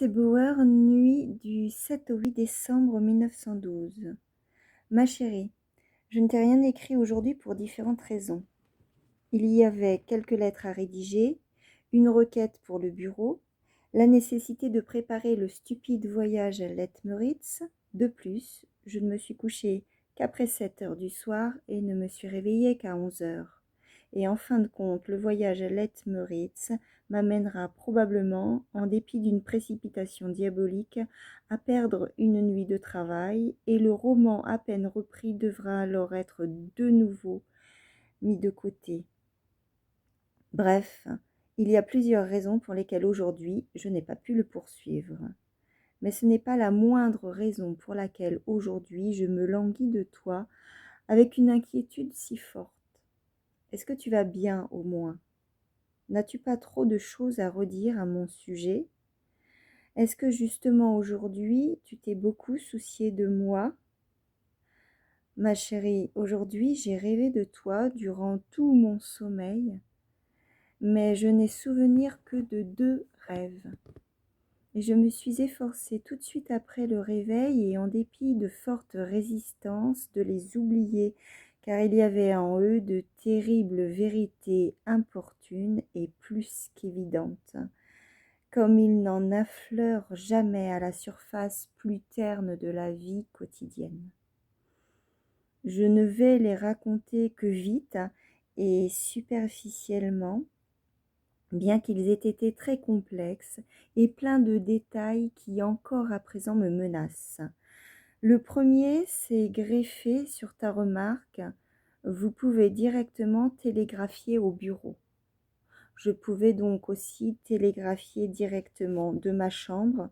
Bauer, nuit du 7 au 8 décembre 1912. Ma chérie, je ne t'ai rien écrit aujourd'hui pour différentes raisons. Il y avait quelques lettres à rédiger, une requête pour le bureau, la nécessité de préparer le stupide voyage à Letmeritz. De plus, je ne me suis couchée qu'après 7 heures du soir et ne me suis réveillée qu'à 11 heures. Et en fin de compte, le voyage à Letmeritz m'amènera probablement, en dépit d'une précipitation diabolique, à perdre une nuit de travail, et le roman à peine repris devra alors être de nouveau mis de côté. Bref, il y a plusieurs raisons pour lesquelles aujourd'hui je n'ai pas pu le poursuivre. Mais ce n'est pas la moindre raison pour laquelle aujourd'hui je me languis de toi avec une inquiétude si forte. Est-ce que tu vas bien au moins ? N'as-tu pas trop de choses à redire à mon sujet ? Est-ce que justement aujourd'hui tu t'es beaucoup soucié de moi ? Ma chérie, aujourd'hui j'ai rêvé de toi durant tout mon sommeil, mais je n'ai souvenir que de 2 rêves. Et je me suis efforcée tout de suite après le réveil et en dépit de fortes résistances de les oublier, car il y avait en eux de terribles vérités importunes et plus qu'évidentes, comme il n'en affleure jamais à la surface plus terne de la vie quotidienne. Je ne vais les raconter que vite et superficiellement, bien qu'ils aient été très complexes et pleins de détails qui encore à présent me menacent. Le premier s'est greffé sur ta remarque: vous pouvez directement télégraphier au bureau. Je pouvais donc aussi télégraphier directement de ma chambre.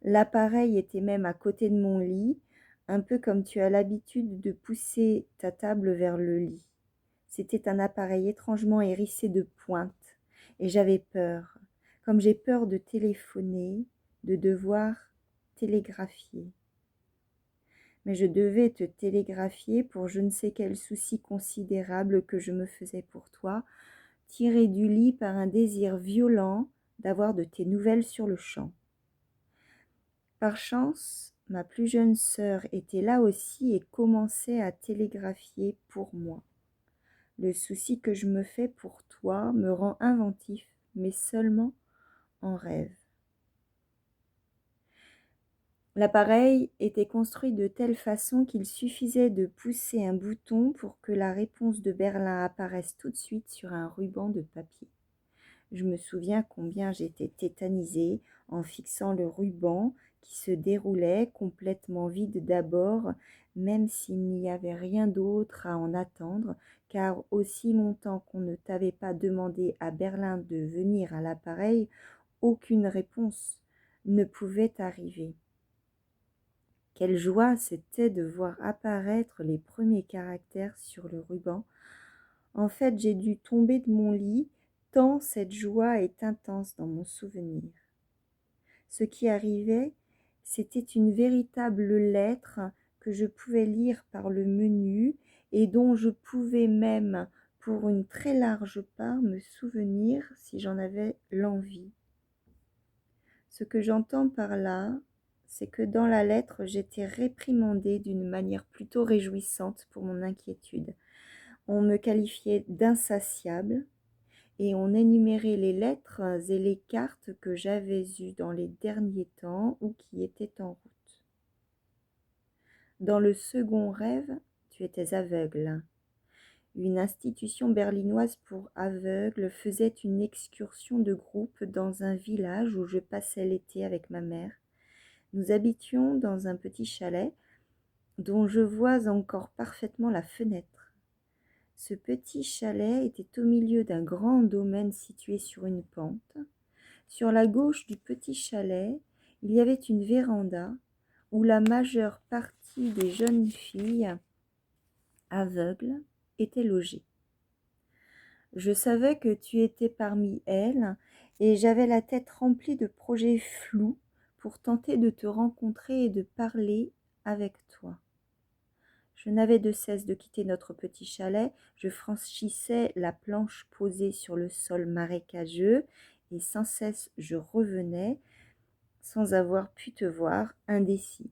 L'appareil était même à côté de mon lit, un peu comme tu as l'habitude de pousser ta table vers le lit. C'était un appareil étrangement hérissé de pointes, et j'avais peur, comme j'ai peur de téléphoner, de devoir télégraphier. Mais je devais te télégraphier pour je ne sais quel souci considérable que je me faisais pour toi, tiré du lit par un désir violent d'avoir de tes nouvelles sur le champ. Par chance, ma plus jeune sœur était là aussi et commençait à télégraphier pour moi. Le souci que je me fais pour toi me rend inventif, mais seulement en rêve. L'appareil était construit de telle façon qu'il suffisait de pousser un bouton pour que la réponse de Berlin apparaisse tout de suite sur un ruban de papier. Je me souviens combien j'étais tétanisée en fixant le ruban qui se déroulait complètement vide d'abord, même s'il n'y avait rien d'autre à en attendre, car aussi longtemps qu'on ne t'avait pas demandé à Berlin de venir à l'appareil, aucune réponse ne pouvait arriver. Quelle joie c'était de voir apparaître les premiers caractères sur le ruban. En fait, j'ai dû tomber de mon lit, tant cette joie est intense dans mon souvenir. Ce qui arrivait, c'était une véritable lettre que je pouvais lire par le menu et dont je pouvais même, pour une très large part, me souvenir si j'en avais l'envie. Ce que j'entends par là, c'est que dans la lettre, j'étais réprimandée d'une manière plutôt réjouissante pour mon inquiétude. On me qualifiait d'insatiable et on énumérait les lettres et les cartes que j'avais eues dans les derniers temps ou qui étaient en route. Dans le second rêve, tu étais aveugle. Une institution berlinoise pour aveugles faisait une excursion de groupe dans un village où je passais l'été avec ma mère. Nous habitions dans un petit chalet dont je vois encore parfaitement la fenêtre. Ce petit chalet était au milieu d'un grand domaine situé sur une pente. Sur la gauche du petit chalet, il y avait une véranda où la majeure partie des jeunes filles aveugles étaient logées. Je savais que tu étais parmi elles et j'avais la tête remplie de projets flous pour tenter de te rencontrer et de parler avec toi. Je n'avais de cesse de quitter notre petit chalet, je franchissais la planche posée sur le sol marécageux et sans cesse je revenais, sans avoir pu te voir, indécis.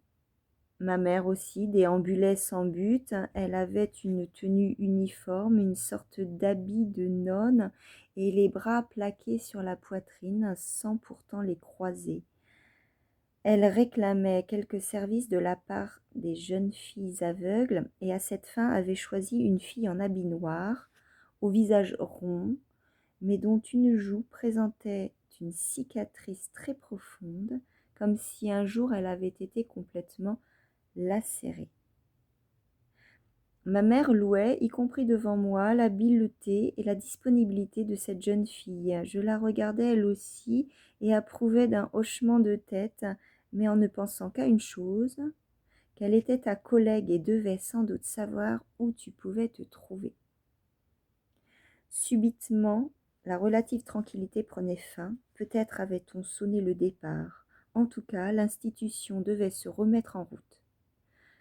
Ma mère aussi déambulait sans but, elle avait une tenue uniforme, une sorte d'habit de nonne, et les bras plaqués sur la poitrine, sans pourtant les croiser. Elle réclamait quelques services de la part des jeunes filles aveugles, et à cette fin avait choisi une fille en habit noir, au visage rond, mais dont une joue présentait une cicatrice très profonde, comme si un jour elle avait été complètement lacérée. Ma mère louait, y compris devant moi, l'habileté et la disponibilité de cette jeune fille. Je la regardais elle aussi et approuvais d'un hochement de tête, mais en ne pensant qu'à une chose, qu'elle était ta collègue et devait sans doute savoir où tu pouvais te trouver. Subitement, la relative tranquillité prenait fin. Peut-être avait-on sonné le départ. En tout cas, l'institution devait se remettre en route.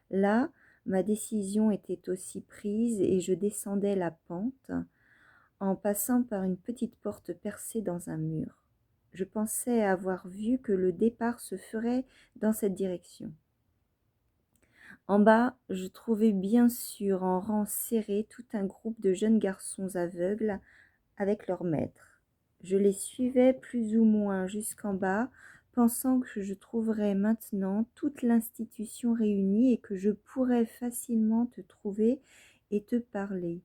Là, ma décision était aussi prise et je descendais la pente en passant par une petite porte percée dans un mur. Je pensais avoir vu que le départ se ferait dans cette direction. En bas, je trouvais bien sûr en rang serré tout un groupe de jeunes garçons aveugles avec leur maître. Je les suivais plus ou moins jusqu'en bas, pensant que je trouverais maintenant toute l'institution réunie et que je pourrais facilement te trouver et te parler.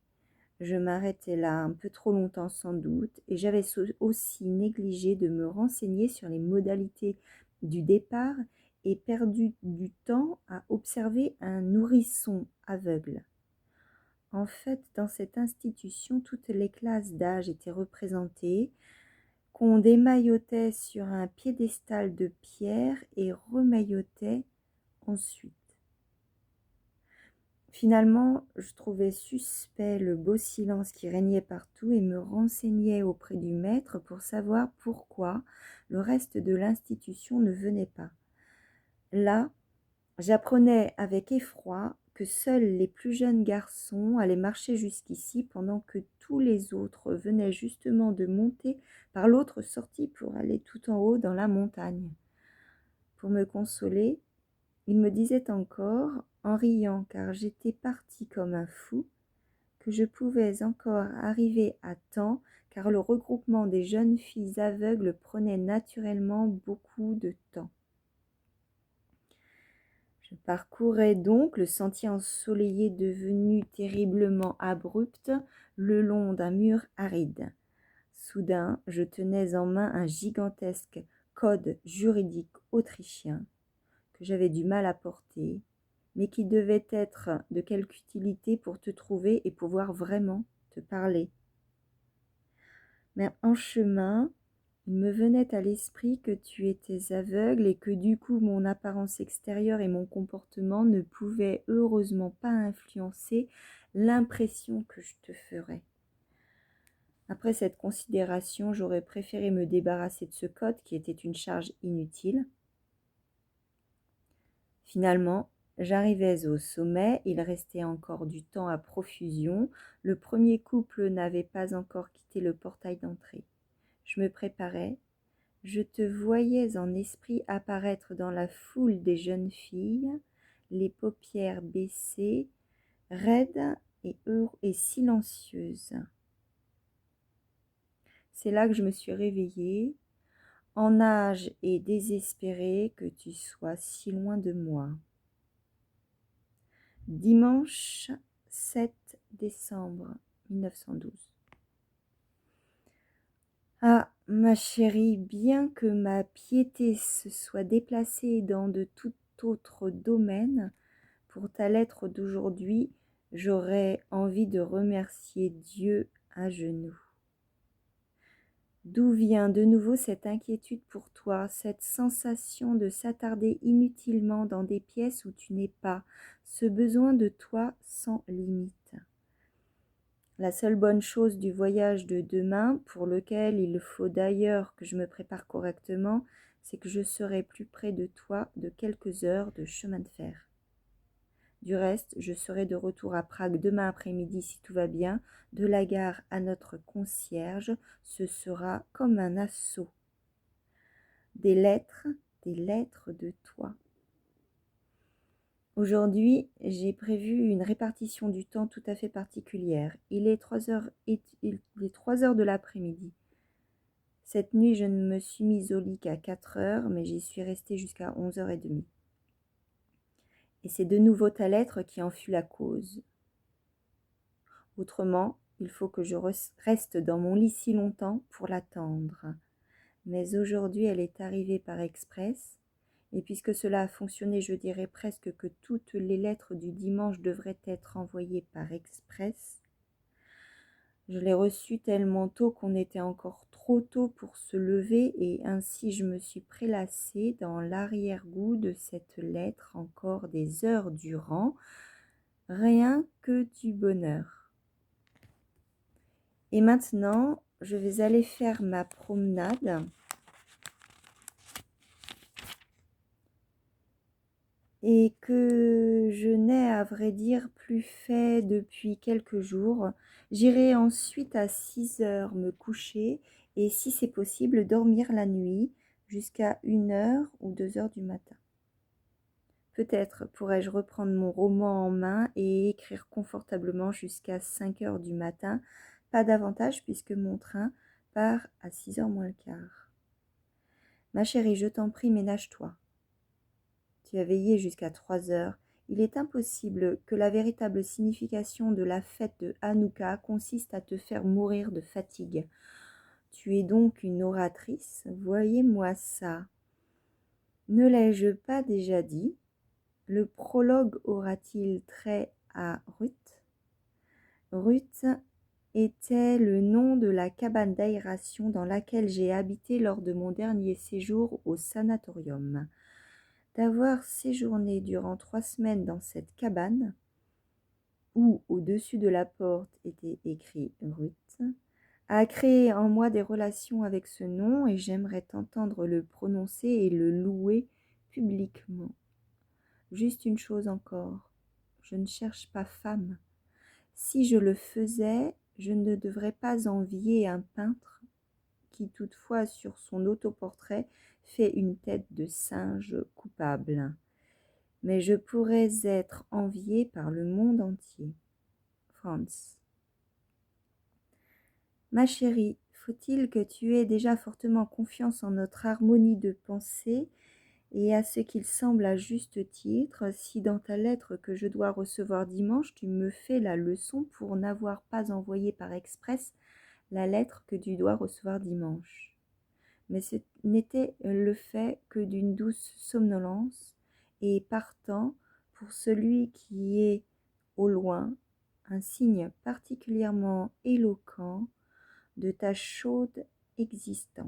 Je m'arrêtais là un peu trop longtemps sans doute, et j'avais aussi négligé de me renseigner sur les modalités du départ et perdu du temps à observer un nourrisson aveugle. En fait, dans cette institution, toutes les classes d'âge étaient représentées, qu'on démaillotait sur un piédestal de pierre et remaillotait ensuite. Finalement, je trouvais suspect le beau silence qui régnait partout et me renseignais auprès du maître pour savoir pourquoi le reste de l'institution ne venait pas. Là, j'apprenais avec effroi que seuls les plus jeunes garçons allaient marcher jusqu'ici pendant que tous les autres venaient justement de monter par l'autre sortie pour aller tout en haut dans la montagne. Pour me consoler, il me disait encore, en riant car j'étais parti comme un fou, que je pouvais encore arriver à temps car le regroupement des jeunes filles aveugles prenait naturellement beaucoup de temps. Je parcourais donc le sentier ensoleillé devenu terriblement abrupt le long d'un mur aride. Soudain, je tenais en main un gigantesque code juridique autrichien que j'avais du mal à porter, mais qui devait être de quelque utilité pour te trouver et pouvoir vraiment te parler. Mais en chemin, il me venait à l'esprit que tu étais aveugle et que du coup mon apparence extérieure et mon comportement ne pouvaient heureusement pas influencer l'impression que je te ferais. Après cette considération, j'aurais préféré me débarrasser de ce code qui était une charge inutile. Finalement, j'arrivais au sommet, il restait encore du temps à profusion. Le premier couple n'avait pas encore quitté le portail d'entrée. Je me préparais. Je te voyais en esprit apparaître dans la foule des jeunes filles, les paupières baissées, raides et silencieuses. C'est là que je me suis réveillée, en âge et désespérée que tu sois si loin de moi. Dimanche 7 décembre 1912. Ah, ma chérie, bien que ma piété se soit déplacée dans de tout autre domaine, pour ta lettre d'aujourd'hui, j'aurais envie de remercier Dieu à genoux. D'où vient de nouveau cette inquiétude pour toi, cette sensation de s'attarder inutilement dans des pièces où tu n'es pas, ce besoin de toi sans limite? La seule bonne chose du voyage de demain, pour lequel il faut d'ailleurs que je me prépare correctement, c'est que je serai plus près de toi de quelques heures de chemin de fer. Du reste, je serai de retour à Prague demain après-midi si tout va bien. De la gare à notre concierge, ce sera comme un assaut. Des lettres, des lettres de toi. Aujourd'hui, j'ai prévu une répartition du temps tout à fait particulière. Il est 3 heures de l'après-midi. Cette nuit, je ne me suis mise au lit qu'à 4 heures, mais j'y suis restée jusqu'à 11h30. Et c'est de nouveau ta lettre qui en fut la cause. Autrement, il faut que je reste dans mon lit si longtemps pour l'attendre. Mais aujourd'hui, elle est arrivée par express, et puisque cela a fonctionné, je dirais presque que toutes les lettres du dimanche devraient être envoyées par express. Je l'ai reçue tellement tôt qu'on était encore trop tôt pour se lever, et ainsi je me suis prélassée dans l'arrière-goût de cette lettre encore des heures durant, rien que du bonheur. Et maintenant, je vais aller faire ma promenade. Et que je n'ai à vrai dire plus fait depuis quelques jours. J'irai ensuite à 6 heures me coucher et si c'est possible dormir la nuit jusqu'à 1 heure ou 2 heures du matin. Peut-être pourrais-je reprendre mon roman en main et écrire confortablement jusqu'à 5 heures du matin, pas davantage puisque mon train part à 6 heures moins le quart. Ma chérie, je t'en prie, ménage-toi. Tu as veillé jusqu'à 3 heures. Il est impossible que la véritable signification de la fête de Hanouka consiste à te faire mourir de fatigue. Tu es donc une oratrice, voyez-moi ça. Ne l'ai-je pas déjà dit? Le prologue aura-t-il trait à Ruth? Ruth était le nom de la cabane d'aération dans laquelle j'ai habité lors de mon dernier séjour au sanatorium. D'avoir séjourné durant 3 semaines dans cette cabane, où au-dessus de la porte était écrit Ruth, a créé en moi des relations avec ce nom et j'aimerais t'entendre le prononcer et le louer publiquement. Juste une chose encore, je ne cherche pas femme. Si je le faisais, je ne devrais pas envier un peintre qui toutefois sur son autoportrait fait une tête de singe coupable. Mais je pourrais être enviée par le monde entier. Franz. Ma chérie, faut-il que tu aies déjà fortement confiance en notre harmonie de pensée et à ce qu'il semble à juste titre, si dans ta lettre que je dois recevoir dimanche, tu me fais la leçon pour n'avoir pas envoyé par express la lettre que tu dois recevoir dimanche. Mais ce n'était le fait que d'une douce somnolence, et partant, pour celui qui est au loin, un signe particulièrement éloquent de ta chaude existence.